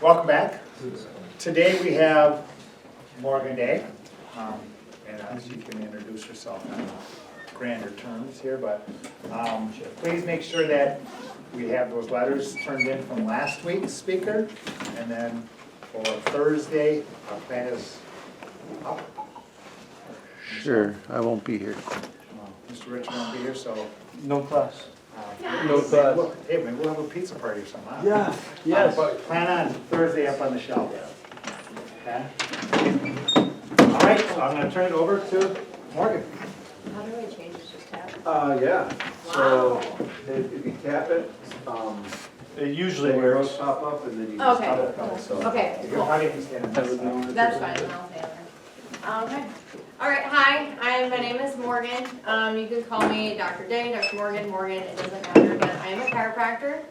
Welcome back. Today we have Morgan Day. And she can introduce herself in grander terms here, but please make sure that we have those letters turned in from last week's speaker. And then for Thursday, our plan is up. Sure, I won't be here. Mr. Richmond will be here, so. No class. No class. Hey, maybe we'll have a pizza party or something, huh? Yeah, yes. But plan on Thursday up on the shelf. Okay? All right, so I'm gonna turn it over to Morgan. How do I change this, just tap? Yeah, so if you tap it, It usually the arrows works. pop up and then you just Okay. tap it, so. Okay, You're cool. probably stand on That this would side. know. That's fine, I'll stay over. Okay. All right, hi, my name is Morgan. You can call me Dr. Day, Dr. Morgan, it doesn't matter, but I am a chiropractor.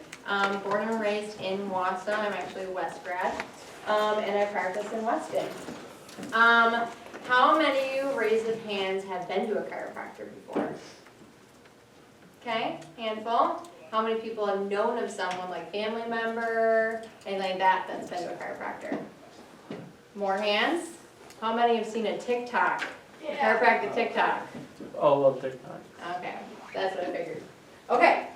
Born and raised in Wausau, I'm actually a West grad, and I practice in Weston. How many of you, raise of hands, have been to a chiropractor before? Okay, handful. How many people have known of someone, like family member, anything like that, that's been to a chiropractor? More hands? How many have seen a TikTok? A chiropractic TikTok? All love TikTok. Okay, that's what I figured. Okay,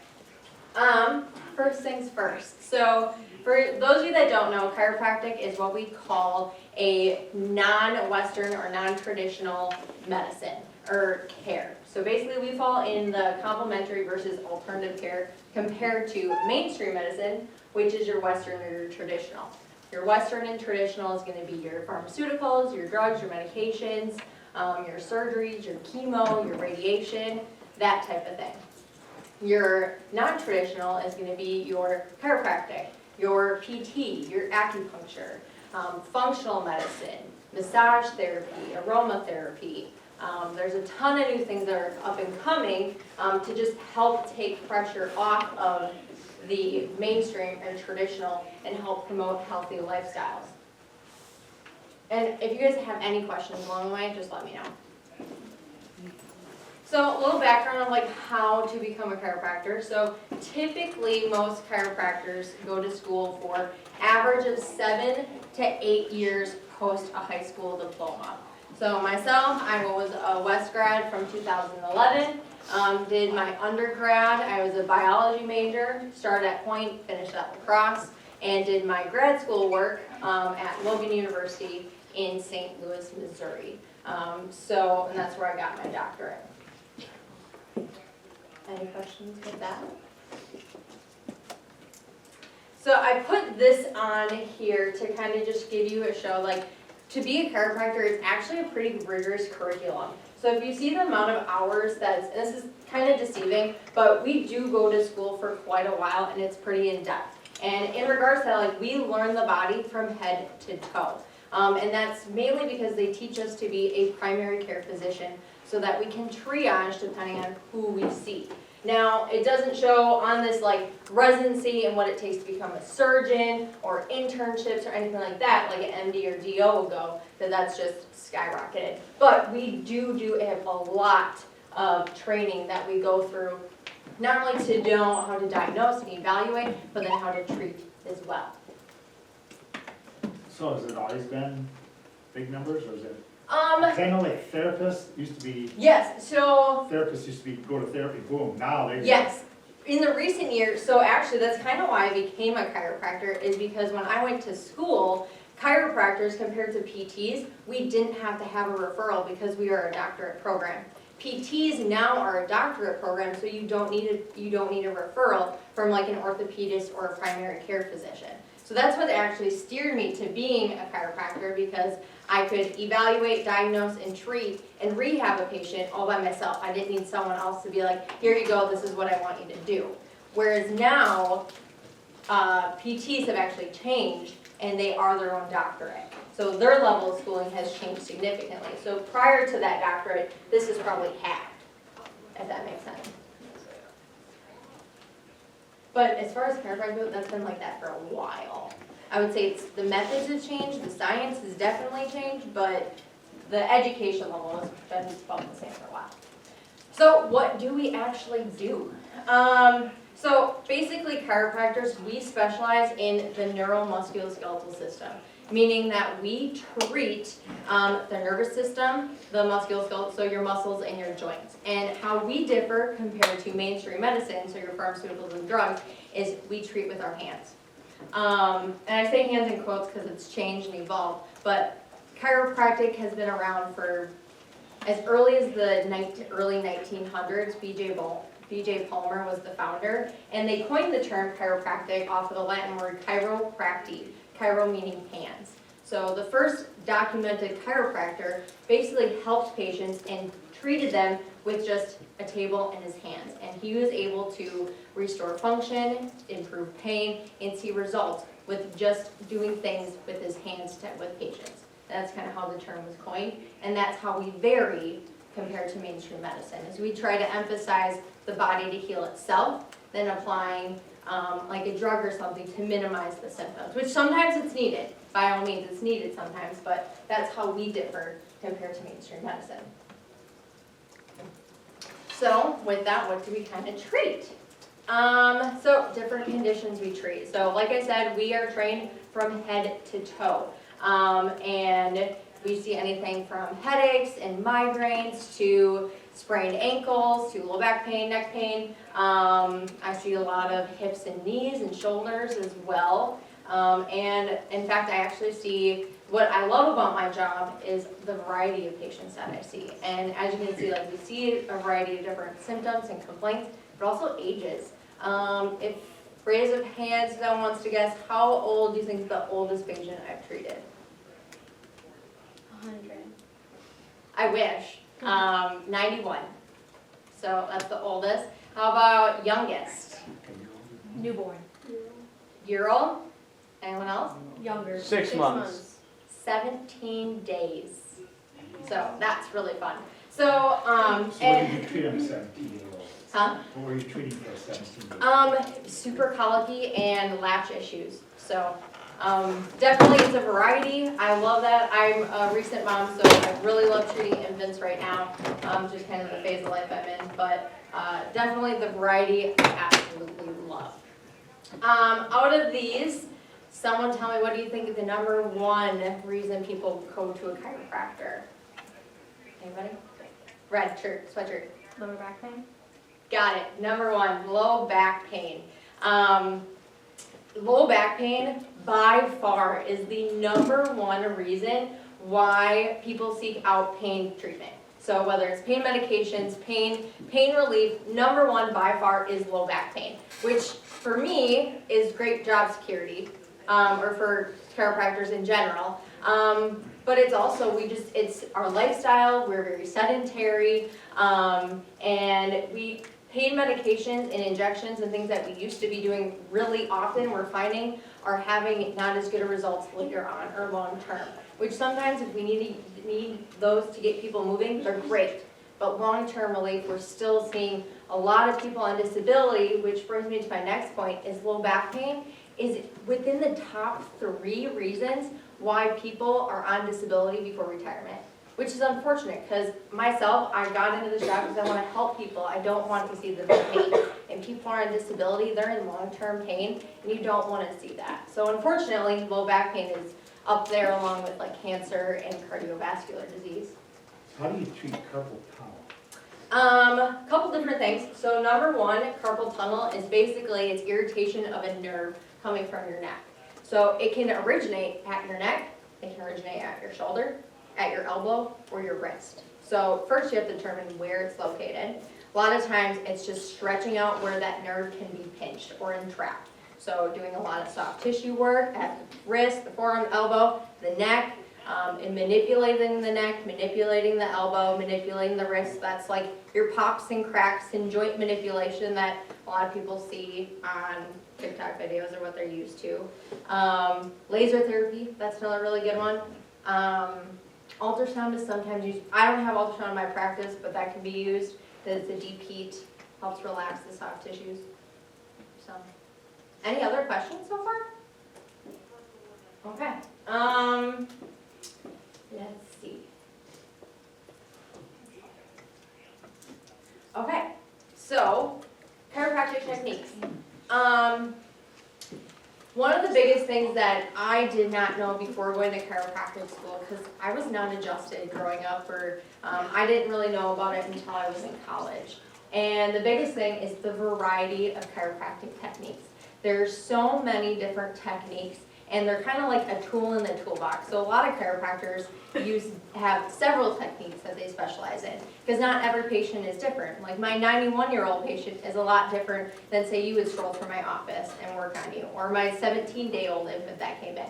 first things first. So, for those of you that don't know, chiropractic is what we call a non-Western or non-traditional medicine or care. So basically we fall in the complementary versus alternative care compared to mainstream medicine, which is your Western or your traditional. Your Western and traditional is going to be your pharmaceuticals, your drugs, your medications, your surgeries, your chemo, your radiation, that type of thing. Your non-traditional is going to be your chiropractic, your PT, your acupuncture, functional medicine, massage therapy, aromatherapy. There's a ton of new things that are up and coming to just help take pressure off of the mainstream and traditional and help promote healthy lifestyles. And if you guys have any questions along the way, just let me know. So a little background on like how to become a chiropractor. So typically most chiropractors go to school for average of 7 to 8 years post a high school diploma. So myself, I was a West grad from 2011. Did my undergrad, I was a biology major, started at Point, finished at La Crosse, and did my grad school work at Logan University in St. Louis, Missouri. And that's where I got my doctorate. Any questions with that? So I put this on here to kind of just give you a show, like, to be a chiropractor, it's actually a pretty rigorous curriculum. So if you see the amount of hours and this is kind of deceiving, but we do go to school for quite a while and it's pretty in-depth. And in regards to that, like, we learn the body from head to toe. And that's mainly because they teach us to be a primary care physician so that we can triage depending on who we see. Now, it doesn't show on this like residency and what it takes to become a surgeon or internships or anything like that, like an MD or DO will go, that's just skyrocketed. But we do have a lot of training that we go through, not only to know how to diagnose and evaluate, but then how to treat as well. So has it always been big numbers, or is it? 'Cause Um, I know like therapists used to be, yes, so go to therapy, boom, now they. yes, in the recent years, so actually that's kind of why I became a chiropractor, is because when I went to school, chiropractors compared to PTs, we didn't have to have a referral because we are a doctorate program. PTs now are a doctorate program, so you don't need a referral from like an orthopedist or a primary care physician. So that's what actually steered me to being a chiropractor, because I could evaluate, diagnose, and treat and rehab a patient all by myself. I didn't need someone else to be like, here you go, this is what I want you to do. Whereas now, PTs have actually changed and they are their own doctorate. So their level of schooling has changed significantly. So prior to that doctorate, this is probably halved, if that makes sense. But as far as chiropractic, that's been like that for a while. I would say the methods have changed, the science has definitely changed, but the education level has been about the same for a while. So what do we actually do? So basically chiropractors, we specialize in the neuromusculoskeletal system, meaning that we treat the nervous system, the musculoskeletal, so your muscles and your joints. And how we differ compared to mainstream medicine, so your pharmaceuticals and drugs, is we treat with our hands. And I say hands in quotes because it's changed and evolved, but chiropractic has been around for as early as the early 1900s. B.J. Palmer was the founder, and they coined the term chiropractic off of the Latin word chiropracti, chiro meaning hands. So the first documented chiropractor basically helped patients and treated them with just a table in his hands. And he was able to restore function, improve pain, and see results with just doing things with his hands with patients. That's kind of how the term was coined, and that's how we vary compared to mainstream medicine, is we try to emphasize the body to heal itself, then applying like a drug or something to minimize the symptoms, which sometimes it's needed. By all means, it's needed sometimes, but that's how we differ compared to mainstream medicine. So with that, what do we kind of treat? So different conditions we treat. So like I said, we are trained from head to toe. And we see anything from headaches and migraines to sprained ankles to low back pain, neck pain. I see a lot of hips and knees and shoulders as well. And in fact, I actually see, what I love about my job is the variety of patients that I see. And as you can see, like we see a variety of different symptoms and complaints, but also ages. If raise of hands, someone wants to guess, how old do you think the oldest patient I've treated? 100. I wish. 91. So that's the oldest. How about youngest? Newborn. Year old? Anyone else? Younger. 6 months. 17 days. So that's really fun. So, So what and, did you treat on a 17-year-old? huh? What were you treating for a 17-year-old? Super colicky and latch issues. So, definitely it's a variety. I love that. I'm a recent mom, so I really love treating infants right now. Just kind of the phase of life I'm in, but definitely the variety I absolutely love. Out of these, someone tell me, what do you think is the number one reason people go to a chiropractor? Anybody? Red shirt, sweatshirt. Lower back pain. Got it. Number one, low back pain. Low back pain by far is the number one reason why people seek out pain treatment. So whether it's pain medications, pain relief, number one by far is low back pain, which for me is great job security, or for chiropractors in general. But it's also, it's our lifestyle, we're very sedentary, and pain medications and injections and things that we used to be doing really often, we're finding are having not as good a results later on or long term. Which sometimes if we need those to get people moving, they're great. But long-term relief, we're still seeing a lot of people on disability, which brings me to my next point, is low back pain is within the top 3 reasons why people are on disability before retirement. Which is unfortunate, because myself, I got into this job because I want to help people. I don't want to see them in pain. And people are on disability, they're in long-term pain, and you don't want to see that. So unfortunately, low back pain is up there along with like cancer and cardiovascular disease. How do you treat carpal tunnel? Couple different things. So number one, carpal tunnel is basically it's irritation of a nerve coming from your neck. So it can originate at your neck, it can originate at your shoulder, at your elbow, or your wrist. So first you have to determine where it's located. A lot of times it's just stretching out where that nerve can be pinched or entrapped. So doing a lot of soft tissue work at the wrist, the forearm, elbow, the neck, and manipulating the neck, manipulating the elbow, manipulating the wrist. That's like your pops and cracks and joint manipulation that a lot of people see on TikTok videos or what they're used to. Laser therapy, that's another really good one. Ultrasound is sometimes used. I don't have ultrasound in my practice, but that can be used because the deep heat helps relax the soft tissues. So, any other questions so far? Okay. Let's see. Okay, so chiropractic techniques. biggest things that I did not know before going to chiropractic school, because I was not adjusted growing up, or I didn't really know about it until I was in college. And the biggest thing is the variety of chiropractic techniques. There's so many different techniques, and they're kind of like a tool in the toolbox. So a lot of chiropractors have several techniques that they specialize in, because not every patient is different. Like my 91-year-old patient is a lot different than, say, you would stroll through my office and work on you, or my 17-day-old infant that came in.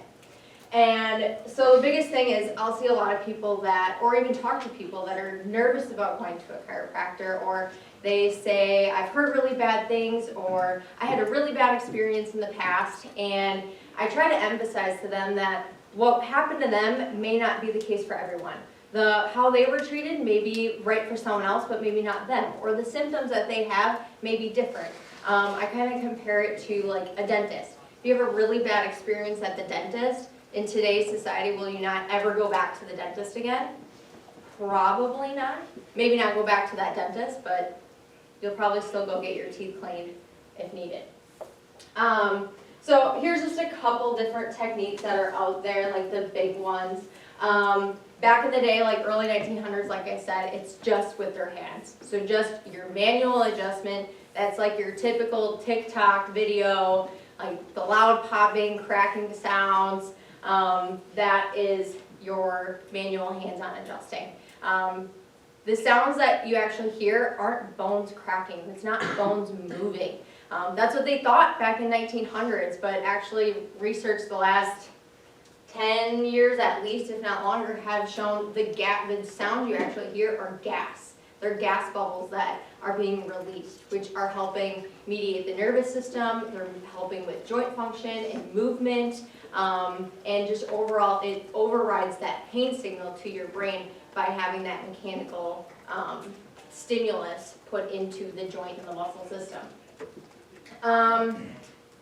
And so the biggest thing is I'll see a lot of people that, or even talk to people that are nervous about going to a chiropractor, or they say, I've heard really bad things, or I had a really bad experience in the past, and I try to emphasize to them that what happened to them may not be the case for everyone. How they were treated may be right for someone else, but maybe not them, or the symptoms that they have may be different. I kind of compare it to like a dentist. If you have a really bad experience at the dentist, in today's society, will you not ever go back to the dentist again? Probably not. Maybe not go back to that dentist, but you'll probably still go get your teeth cleaned if needed. So here's just a couple different techniques that are out there, like the big ones. Back in the day, like early 1900s, like I said, it's just with their hands. So just your manual adjustment, that's like your typical TikTok video, like the loud popping, cracking sounds, that is your manual hands-on adjusting. The sounds that you actually hear aren't bones cracking, it's not bones moving. That's what they thought back in 1900s, but actually research the last 10 years at least, if not longer, have shown the sounds you actually hear are gas. They're gas bubbles that are being released, which are helping mediate the nervous system, they're helping with joint function and movement, and just overall it overrides that pain signal to your brain by having that mechanical stimulus put into the joint and the muscle system.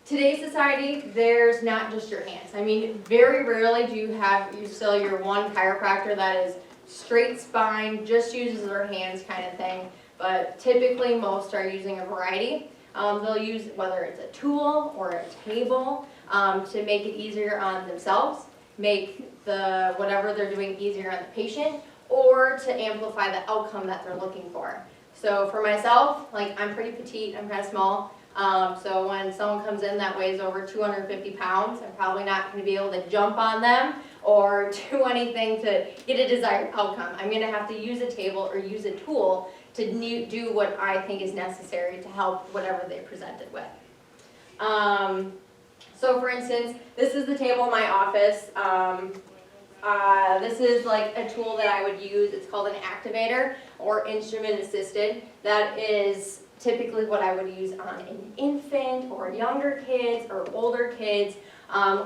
Today's society, there's not just your hands. I mean, very rarely do you still your one chiropractor that is straight spine, just uses their hands kind of thing. But typically most are using a variety. They'll use whether it's a tool or a table to make it easier on themselves, make whatever they're doing easier on the patient, or to amplify the outcome that they're looking for. So for myself, like I'm pretty petite, I'm kind of small. So when someone comes in that weighs over 250 pounds, I'm probably not going to be able to jump on them or do anything to get a desired outcome. I'm going to have to use a table or use a tool to do what I think is necessary to help whatever they presented with. So for instance, this is the table in my office. This is like a tool that I would use. It's called an activator or instrument assisted. That is typically what I would use on an infant or younger kids or older kids,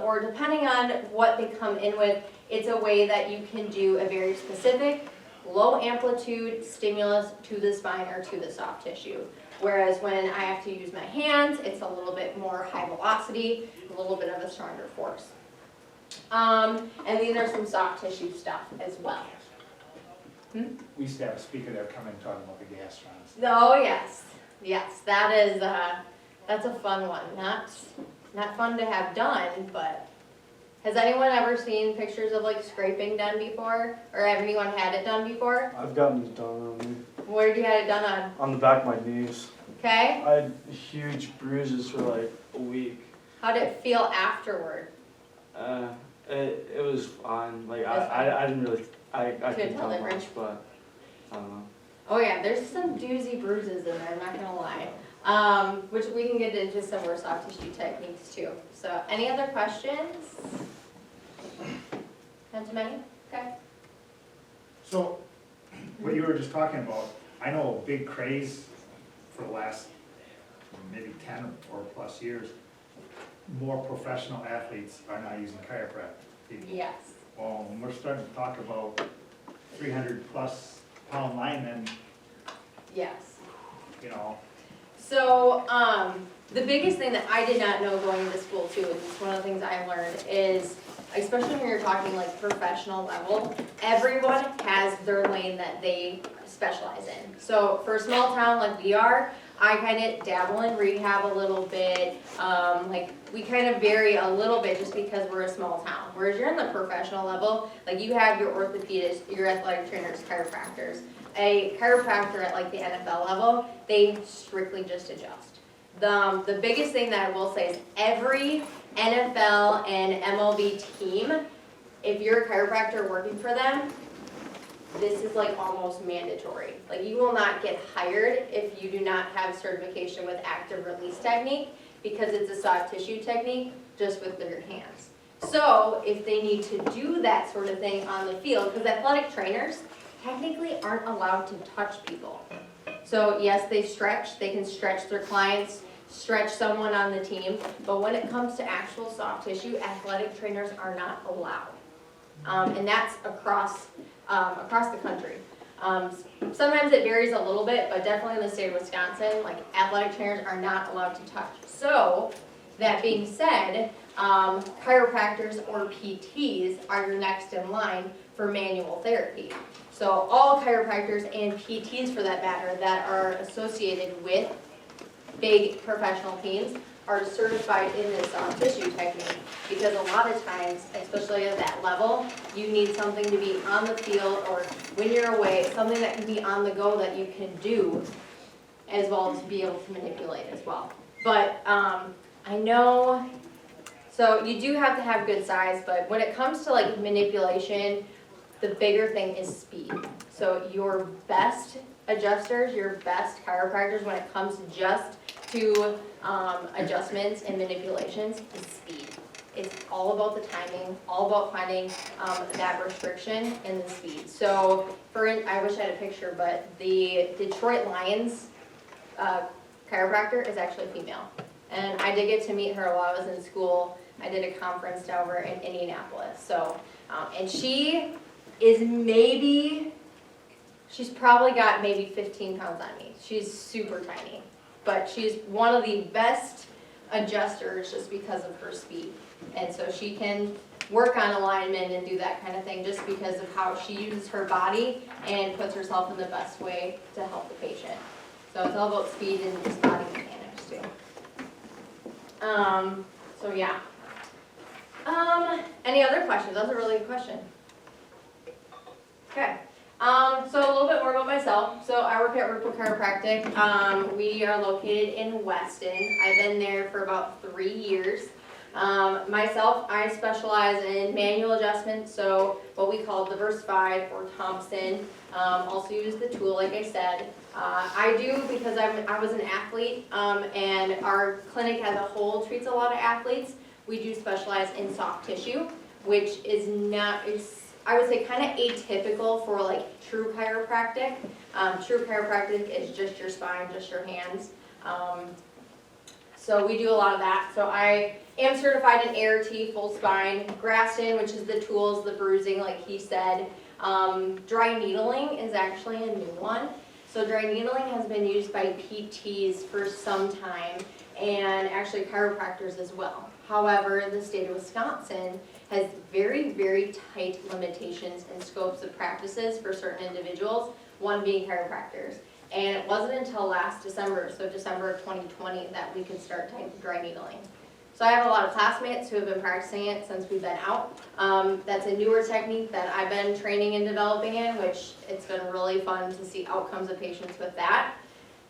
or depending on what they come in with, it's a way that you can do a very specific low amplitude stimulus to the spine or to the soft tissue. Whereas when I have to use my hands, it's a little bit more high velocity, a little bit of a stronger force. And these are some soft tissue stuff as well. We used to have a speaker there come in talking about the gastrons. Oh yes, yes, that's a fun one. Not fun to have done, but has anyone ever seen pictures of like scraping done before, or have anyone had it done before? I've gotten it done on me. Where did you have it done on? On the back of my knees. Okay. I had huge bruises for like a week. How did it feel afterward? It was fine. Like It was fine. I didn't really I Couldn't couldn't tell tell difference. much, but I don't know. Oh yeah, there's some doozy bruises in there, I'm not gonna lie. Which we can get into some more soft tissue techniques too. So any other questions? Not too many? Okay. So, what you were just talking about, I know a big craze for the last maybe 10 or plus years, more professional athletes are now using chiropractic. Yes. Well, when we're starting to talk about 300+ pound linemen, Yes. you know, So, the biggest thing that I did not know going into school too, and it's one of the things I learned, is, especially when you're talking like professional level, everyone has their lane that they specialize in. So for a small town like we are, I kind of dabble in rehab a little bit, like, we kind of vary a little bit just because we're a small town. Whereas you're in the professional level, like you have your orthopedists, your athletic trainers, chiropractors. A chiropractor at like the NFL level, they strictly just adjust. The biggest thing that I will say is every NFL and MLB team, if you're a chiropractor working for them, this is like almost mandatory. Like you will not get hired if you do not have certification with active release technique because it's a soft tissue technique just with your hands. So if they need to do that sort of thing on the field, because athletic trainers technically aren't allowed to touch people. So yes, they can stretch their clients, stretch someone on the team, but when it comes to actual soft tissue, athletic trainers are not allowed. And that's across the country. Sometimes it varies a little bit, but definitely in the state of Wisconsin, like athletic trainers are not allowed to touch. So, that being said, chiropractors or PTs are your next in line for manual therapy. So all chiropractors and PTs for that matter that are associated with big professional teams are certified in this soft tissue technique because a lot of times, especially at that level, you need something to be on the field or when you're away, something that can be on the go that you can do as well as be able to manipulate as well. But I know, so you do have to have good size, but when it comes to like manipulation, the bigger thing is speed. So your best adjusters, your best chiropractors when it comes just to adjustments and manipulations is speed. It's all about the timing, all about finding that restriction and the speed. So I wish I had a picture, but the Detroit Lions chiropractor is actually female. And I did get to meet her while I was in school. I did a conference over in Indianapolis. So, and she is she's probably got maybe 15 pounds on me. She's super tiny, but she's one of the best adjusters just because of her speed. And so she can work on alignment and do that kind of thing just because of how she uses her body and puts herself in the best way to help the patient. So it's all about speed and just body mechanics too. So yeah. Any other questions? That's a really good question. Okay. So a little bit more about myself. So I work at Ripple Chiropractic. We are located in Weston. I've been there for about 3 years. Myself, I specialize in manual adjustments, so what we call Diversified or Thompson. Also use the tool, like I said. I do because I was an athlete, and our clinic as a whole treats a lot of athletes. We do specialize in soft tissue, which is I would say kind of atypical for like true chiropractic. True chiropractic is just your spine, just your hands. So we do a lot of that. So I am certified in ART, full spine, Graston, which is the tools, the bruising, like he said. Dry needling is actually a new one. So dry needling has been used by PTs for some time and actually chiropractors as well. However, the state of Wisconsin has very, very tight limitations and scopes of practices for certain individuals, one being chiropractors. And it wasn't until last December, so December of 2020, that we could start dry needling. So I have a lot of classmates who have been practicing it since we've been out. That's a newer technique that I've been training and developing in, which it's been really fun to see outcomes of patients with that.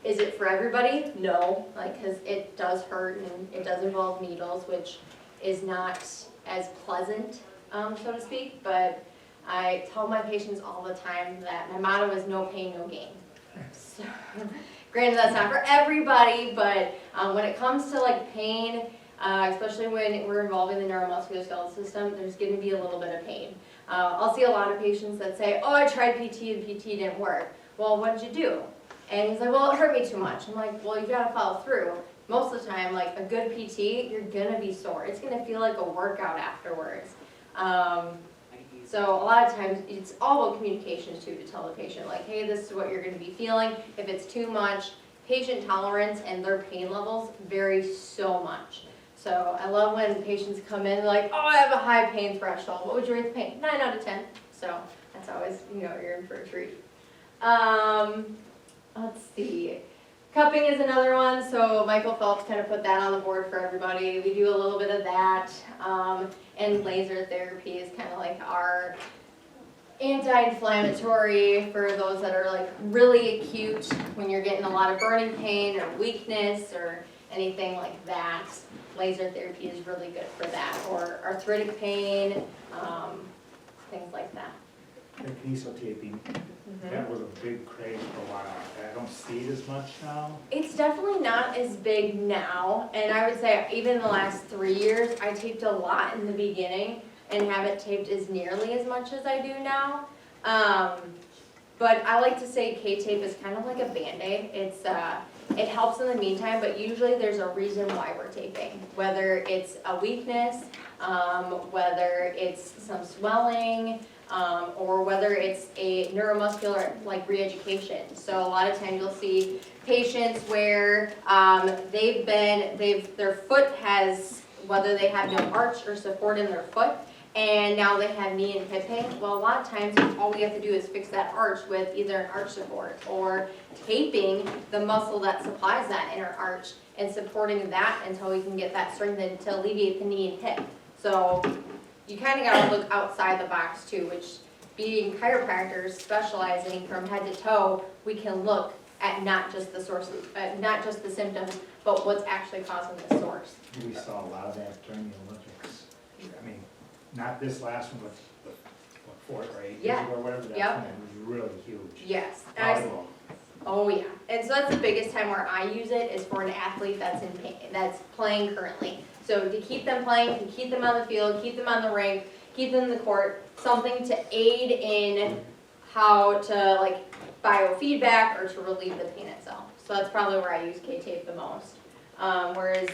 Is it for everybody? No, because it does hurt and it does involve needles, which is not as pleasant, so to speak. But I tell my patients all the time that my motto is no pain, no gain. So, granted, that's not for everybody, but when it comes to like pain, especially when we're involving the neuromusculoskeletal system, there's going to be a little bit of pain. I'll see a lot of patients that say, oh, I tried PT and PT didn't work. Well, what did you do? And he's like, well, it hurt me too much. I'm like, well, you got to follow through. Most of the time, like a good PT, you're going to be sore. It's going to feel like a workout afterwards. So a lot of times, it's all about communication too, to tell the patient, like, hey, this is what you're going to be feeling. If it's too much, patient tolerance and their pain levels vary so much. So I love when patients come in like, oh, I have a high pain threshold. What would you rate the pain? 9 out of 10. So that's always, you're in for a treat. Let's see. Cupping is another one, so Michael Phelps kind of put that on the board for everybody. We do a little bit of that. And laser therapy is kind of like our anti-inflammatory for those that are like really acute when you're getting a lot of burning pain or weakness or anything like that. Laser therapy is really good for that, or arthritic pain, things like that. The kinesiotaping, that was a big craze for a while. I don't see it as much now. It's definitely not as big now, and I would say even in the last 3 years, I taped a lot in the beginning and haven't taped as nearly as much as I do now. But I like to say K-tape is kind of like a Band-Aid. It helps in the meantime, but usually there's a reason why we're taping. Whether it's a weakness, whether it's some swelling, or whether it's a neuromuscular like re-education. So a lot of times you'll see patients where their foot has, whether they have no arch or support in their foot, and now they have knee and hip pain. Well, a lot of times all we have to do is fix that arch with either an arch support or taping the muscle that supplies that inner arch and supporting that until we can get that strengthened to alleviate the knee and hip. So you kind of got to look outside the box too, which being chiropractors specializing from head to toe, we can look at not just the sources, not just the symptoms, but what's actually causing the source. We saw a lot of that during the Olympics. I mean, not this last one, but the 4 or 8 years Yeah. ago, whatever that Yep. one, it was really huge. Yes. And I Volleyball. Oh yeah, and so that's the biggest time where I use it is for an athlete that's in pain, that's playing currently. So to keep them playing, to keep them on the field, keep them on the rink, keep them in the court, something to aid in how to like biofeedback or to relieve the pain itself. So that's probably where I use K-tape the most. Whereas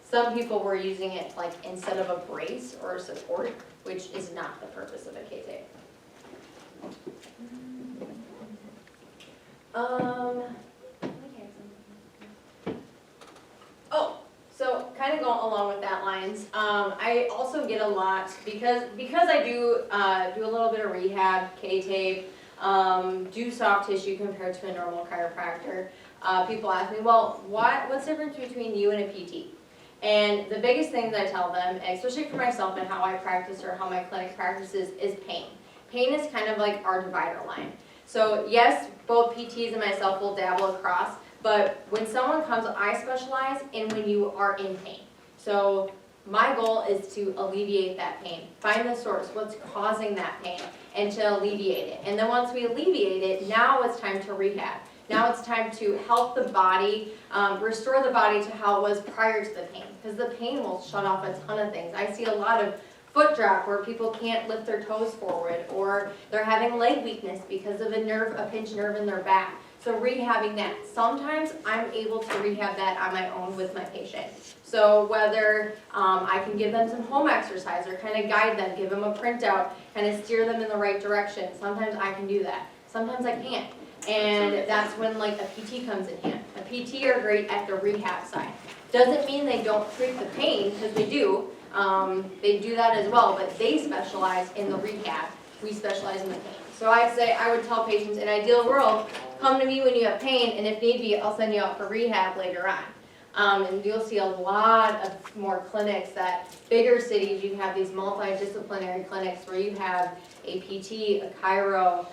some people were using it like instead of a brace or a support, which is not the purpose of a K-tape. Oh, so kind of going along with that lines, I also get a lot, because I do a little bit of rehab, K-tape, do soft tissue compared to a normal chiropractor. People ask me, well, what's the difference between you and a PT? And the biggest thing that I tell them, especially for myself and how I practice or how my clinic practices, is pain. Pain is kind of like our divider line. So yes, both PTs and myself will dabble across, but when someone comes, I specialize in when you are in pain. So my goal is to alleviate that pain, find the source, what's causing that pain, and to alleviate it. And then once we alleviate it, now it's time to rehab. Now it's time to help the body, restore the body to how it was prior to the pain, because the pain will shut off a ton of things. I see a lot of foot drop where people can't lift their toes forward, or they're having leg weakness because of a pinched nerve in their back. So rehabbing that. Sometimes I'm able to rehab that on my own with my patient. So whether I can give them some home exercise or kind of guide them, give them a printout, kind of steer them in the right direction. Sometimes I can do that. Sometimes I can't. And that's when like a PT comes in hand. A PT are great at the rehab side. Doesn't mean they don't treat the pain, because they do. They do that as well, but they specialize in the rehab. We specialize in the pain. So I would tell patients, in ideal world, come to me when you have pain, and if need be, I'll send you out for rehab later on. And you'll see a lot of more clinics that, bigger cities, you have these multidisciplinary clinics where you have a PT, a chiro,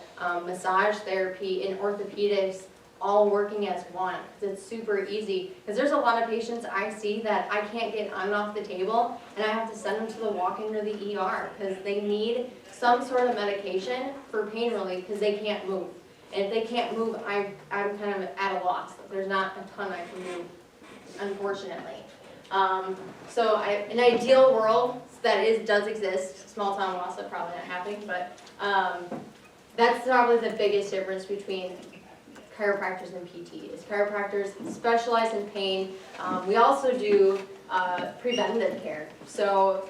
massage therapy, and orthopedics all working as one. It's super easy, because there's a lot of patients I see that I can't get on and off the table, and I have to send them to the walk-in or the ER because they need some sort of medication for pain relief because they can't move. And if they can't move, I'm kind of at a loss. There's not a ton I can do, unfortunately. So an ideal world that does exist, small town Wausau, probably not happening, but that's probably the biggest difference between chiropractors and PTs. Chiropractors specialize in pain. We also do preventative care. So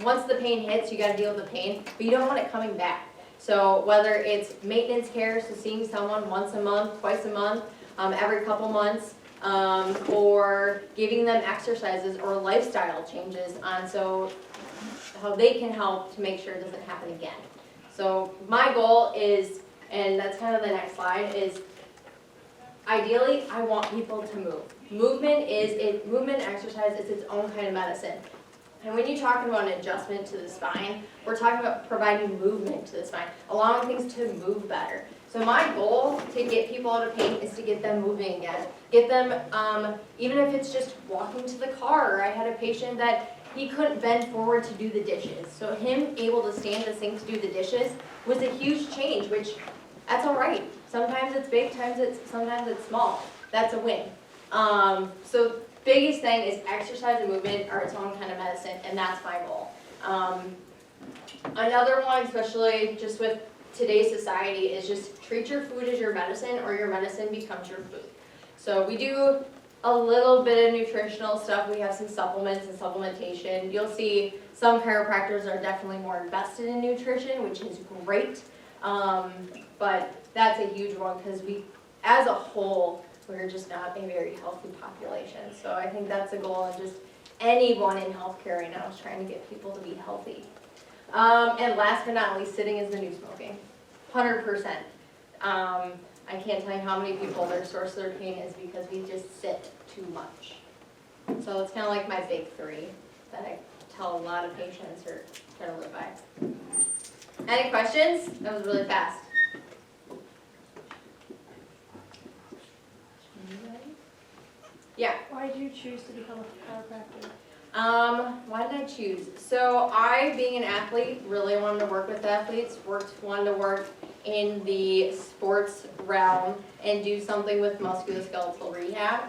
once the pain hits, you got to deal with the pain, but you don't want it coming back. So whether it's maintenance care, so seeing someone once a month, twice a month, every couple months, or giving them exercises or lifestyle changes on so how they can help to make sure it doesn't happen again. So my goal is, and that's kind of the next slide, is ideally, I want people to move. Movement exercise is its own kind of medicine. And when you're talking about an adjustment to the spine, we're talking about providing movement to the spine, allowing things to move better. So my goal to get people out of pain is to get them moving again. Get them, even if it's just walking to the car. Or I had a patient that he couldn't bend forward to do the dishes. So him able to stand the sink to do the dishes was a huge change, which that's all right. Sometimes it's big, sometimes it's small. That's a win. So biggest thing is exercise and movement are its own kind of medicine, and that's my goal. Another one, especially just with today's society, is just treat your food as your medicine, or your medicine becomes your food. So we do a little bit of nutritional stuff. We have some supplements and supplementation. You'll see some chiropractors are definitely more invested in nutrition, which is great. But that's a huge one because we, as a whole, we're just not a very healthy population. So I think that's a goal of just anyone in healthcare right now is trying to get people to be healthy. And last but not least, sitting is the new smoking. 100%. I can't tell you how many people their source of their pain is because we just sit too much. So it's kind of like my big three that I tell a lot of patients or try to live by. Any questions? That was really fast. Anybody? Yeah. Why did you choose to become a chiropractor? Why did I choose? So I, being an athlete, really wanted to work with athletes, wanted to work in the sports realm and do something with musculoskeletal rehab.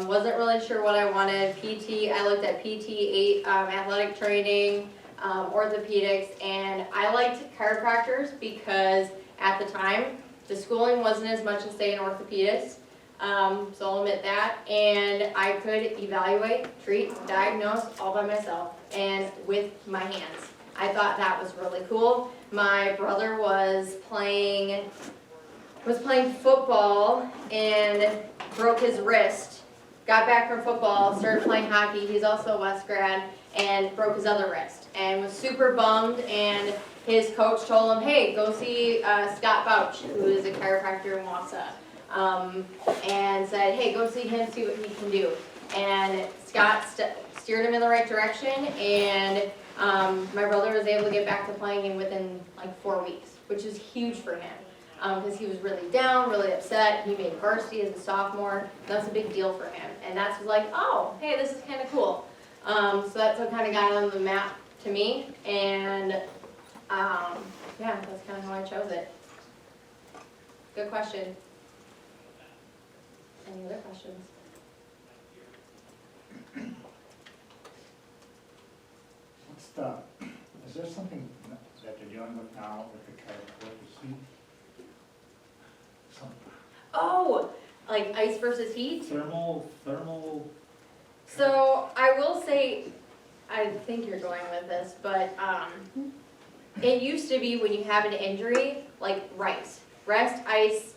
Wasn't really sure what I wanted. PT, I looked at PT, athletic training, orthopedics, and I liked chiropractors because at the time, the schooling wasn't as much as, say, an orthopedist. So I'll admit that, and I could evaluate, treat, diagnose all by myself and with my hands. I thought that was really cool. My brother was playing football and broke his wrist. Got back from football, started playing hockey. He's also a West grad, and broke his other wrist and was super bummed. And his coach told him, "Hey, go see Scott Bouch, who is a chiropractor in Wausau." And said, "Hey, go see him, see what he can do." And Scott steered him in the right direction, and my brother was able to get back to playing within like 4 weeks, which is huge for him because he was really down, really upset. He made varsity as a sophomore. That's a big deal for him, and that's like, oh, hey, this is kind of cool. So that's what kind of got on the map to me, and yeah, that's kind of how I chose it. Good question. Any other questions? Is there something that they're dealing with now with the chiropractic heat? Some Oh, like ice versus heat? thermal, So I will say, I think you're going with this, but it used to be when you have an injury, like rest, ice,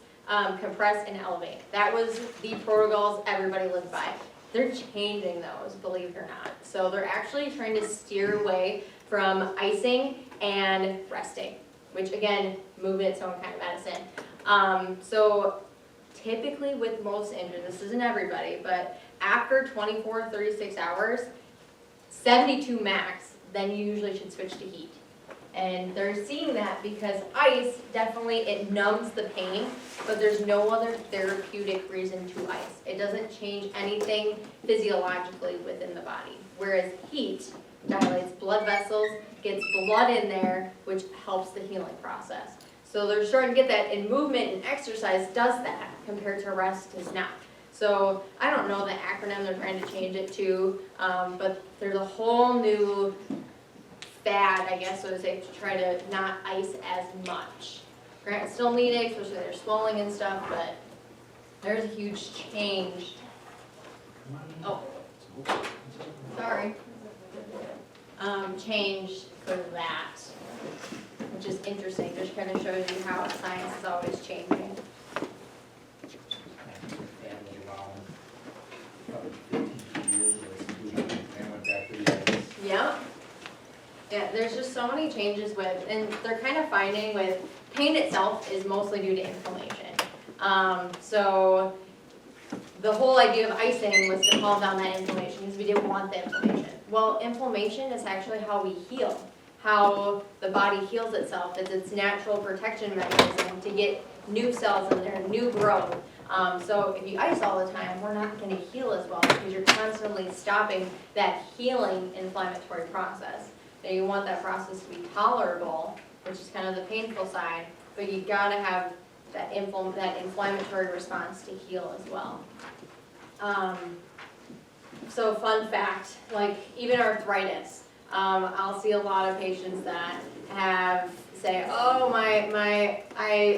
compress, and elevate. That was the protocols everybody lived by. They're changing those, believe it or not. So they're actually trying to steer away from icing and resting, which again, movement its own kind of medicine. So typically with most injuries, this isn't everybody, but after 24, 36 hours, 72 max, then you usually should switch to heat. And they're seeing that because ice, definitely it numbs the pain, but there's no other therapeutic reason to ice. It doesn't change anything physiologically within the body. Whereas heat dilates blood vessels, gets blood in there, which helps the healing process. So they're starting to get that, and movement and exercise does that compared to rest does not. So I don't know the acronym they're trying to change it to, but there's a whole new fad, I guess, so to say, to try to not ice as much. Granted, still need it, especially they're swelling and stuff, but there's a huge change. Oh, sorry. Change for that, which is interesting. Just kind of shows you how science is always changing. family around probably 15 years ago, and went back to the ice. Yeah. Yeah, there's just so many changes with, and they're kind of finding with pain itself is mostly due to inflammation. So the whole idea of icing was to calm down that inflammation because we didn't want the inflammation. Well, inflammation is actually how we heal, how the body heals itself. It's its natural protection mechanism to get new cells in there, new growth. So if you ice all the time, we're not going to heal as well because you're constantly stopping that healing inflammatory process. Now you want that process to be tolerable, which is kind of the painful side, but you gotta have that inflammatory response to heal as well. So fun fact, like even arthritis, I'll see a lot of patients that say, oh, I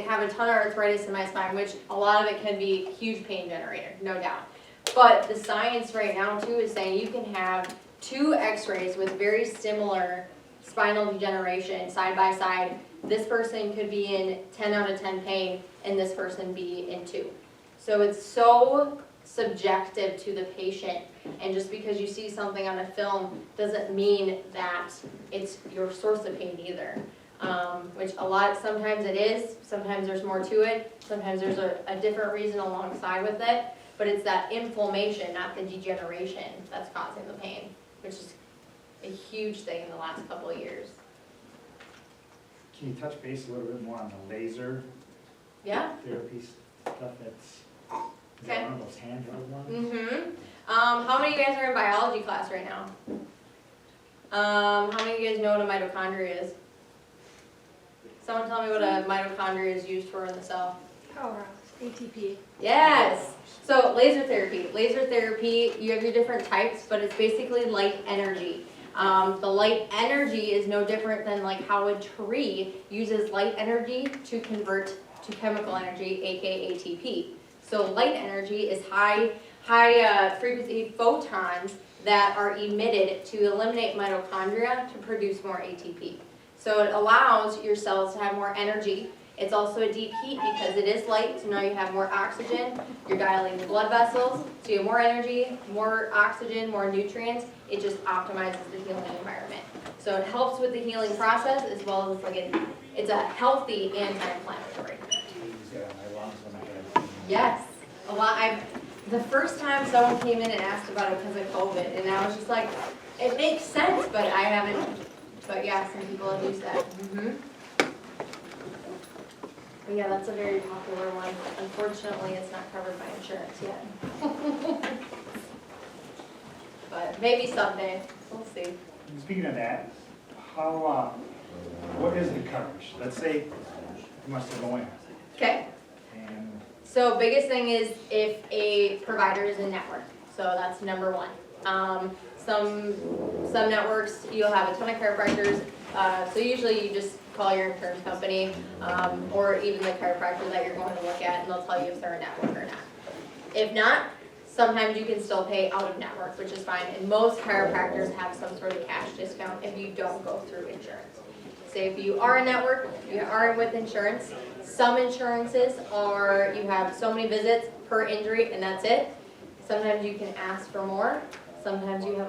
have a ton of arthritis in my spine, which a lot of it can be a huge pain generator, no doubt. But the science right now too is saying you can have 2 x-rays with very similar spinal degeneration side by side. This person could be in 10 out of 10 pain and this person be in 2. So it's so subjective to the patient, and just because you see something on a film doesn't mean that it's your source of pain either. Which sometimes it is, sometimes there's more to it, sometimes there's a different reason alongside with it, but it's that inflammation, not the degeneration, that's causing the pain, which is a huge thing in the last couple of years. Can you touch base a little bit more on the laser Yeah? therapy stuff that's, is Okay. that one of those handheld ones? Mm-hmm. How many of you guys are in biology class right now? How many of you guys know what a mitochondria is? Someone tell me what a mitochondria is used for in the cell. Powerhouse, ATP. Yes. So laser therapy. Laser therapy, you have your different types, but it's basically light energy. The light energy is no different than like how a tree uses light energy to convert to chemical energy, aka ATP. So light energy is high frequency photons that are emitted to eliminate mitochondria to produce more ATP. So it allows your cells to have more energy. It's also a deep heat because it is light, so now you have more oxygen. You're dilating the blood vessels, so you have more energy, more oxygen, more nutrients. It just optimizes the healing environment. So it helps with the healing process as well as it's a healthy anti-inflammatory. Yeah, my lungs when I had. Yes, the first time someone came in and asked about it because of COVID, and I was just like, it makes sense, but I haven't. But yeah, some people have used that. But yeah, that's a very popular one. Unfortunately, it's not covered by insurance yet. But maybe someday, we'll see. Speaking of that, what is the coverage? Let's say you must have go in Okay, and so biggest thing is if a provider is in network. So that's number one. Some networks, you'll have a ton of chiropractors. So usually you just call your insurance company, or even the chiropractor that you're going to look at, and they'll tell you if they're a network or not. If not, sometimes you can still pay out of network, which is fine. And most chiropractors have some sort of cash discount if you don't go through insurance. Say if you are a network, you are with insurance. Some insurances are, you have so many visits per injury and that's it. Sometimes you can ask for more. Sometimes you have